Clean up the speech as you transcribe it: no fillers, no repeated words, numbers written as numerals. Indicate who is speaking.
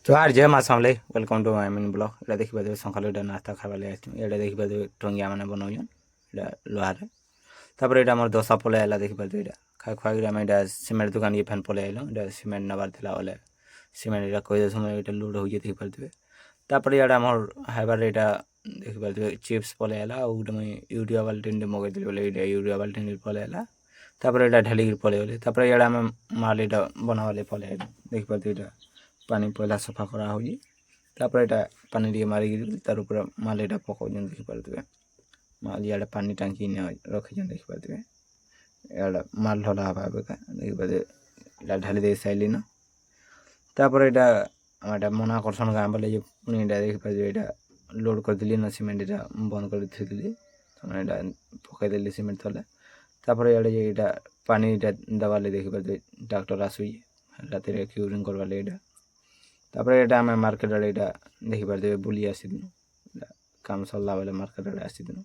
Speaker 1: तो यार जय माँ सामले welcome to my mini blog এটা ଦେଖିପାରିବେ ସକାଳୁ ଏଇଟା ନାସ୍ତା ଖାଇବା ଲାଗି ଆସିଛୁ ଏଇଟା ଦେଖିପାରିବେ ଟଙ୍ଗିଆ ମାନେ ବନାଉଛନ୍ ଏଇଟା ଲୁହାରେ ତାପରେ ଏଇଟା ଆମର ଦୋସା ପଳେଇ ଆଇଲା ଦେଖିପାରିବେ ଏଇଟା ଖାଇ ଖୁଆକିରି ଆମେ ଏଇଟା ସିମେଣ୍ଟ ଦୋକାନ ଫ୍ୟାନ୍ ପଳେଇ ଆଇଲୁ ଏଇଟା ସିମେଣ୍ଟ ନେବାର ଥିଲା ବୋଲେ ସିମେଣ୍ଟ ଏଇଟା କହିବା ସମୟ ଏଇଟା ଲୋଡ଼ ହେଉଛି ଦେଖିପାରିବେ ତାପରେ ଇଆଡ଼େ ଆମର ଖାଇବାରେ ଏଇଟା ଦେଖିପାରିବେ ଚିପ୍ସ ପଳେଇ ଆଇଲା ଆଉ ଗୋଟେ ମୁଇଁ ୟୁରିଆ ବାଲ୍ଟିନ୍ଟେ ମଗେଇଥିଲି ବୋଲେ ଏଇଟା ୟୁରିଆ ବାଲ୍ଟିନ୍ ପଳେଇ ଆଇଲା ତାପରେ ଏଇଟା ଢାଲିକିରି ପଳେଇ ଗଲି ତାପରେ ଇଆଡ଼େ ଆମେ ମାଲ ଏଇଟା ବନାବା ଲାଗି ପଳେଇ ଆଇଲୁ ଦେଖିପାରିବେ ଏଇଟା ପାଣି ପଇଲା ସଫା କରାହେଉଛି ତାପରେ ଏଇଟା ପାଣି ଟିକେ ମାରିକିରି ତାର ଉପରେ ମାଲ ଏଇଟା ପକାଉଛନ୍ତି ଦେଖିପାରୁଥିବେ ମାଲ ଇଆଡ଼େ ପାଣି ଟାଙ୍କି ରଖିଛନ୍ତି ଦେଖିପାରୁଥିବେ ଇଆଡ଼େ ମାଲ ଢଲା ହେବା ଏବେକା ଦେଖିପାରିବେ ଏଇଟା ଢାଲି ଦେଇ ସାଇଲିନ ତାପରେ ଏଇଟା ଆମେ ଏଇଟା ମନା କରସନ୍ ଗାଁ ବୋଲେ ଯେ ପୁଣି ଏଇଟା ଦେଖିପାରିବେ ଏଇଟା ଲୋଡ଼ କରିଦେଲି ନା ସିମେଣ୍ଟ ଏଇଟା ବନ୍ଦ କରି ଥୋଇଦେଲି ତାମାନେ ଏଇଟା ପକାଇଦେଲି ସିମେଣ୍ଟ ତଲେ ତାପରେ ଇଆଡ଼େ ଯେ ଏଇଟା ପାଣି ଏଇଟା ଦେବାର୍ ଲାଗି ଦେଖିପାରିବେ ଟ୍ରାକ୍ଟର ଆସୁଛି ରାତିରେ କ୍ୟୁରିଂ କରବାର୍ ଲାଗି ଏଇଟା ତାପରେ ଏଇଟା ଆମେ ମାର୍କେଟ ଆଡ଼େ ଏଇଟା ଦେଖିପାରିଥିବେ ବୁଲି ଆସିଥିଲୁ କାମ ସରିଲା ବେଲେ ମାର୍କେଟ ଆଡ଼େ ଆସିଥିଲୁ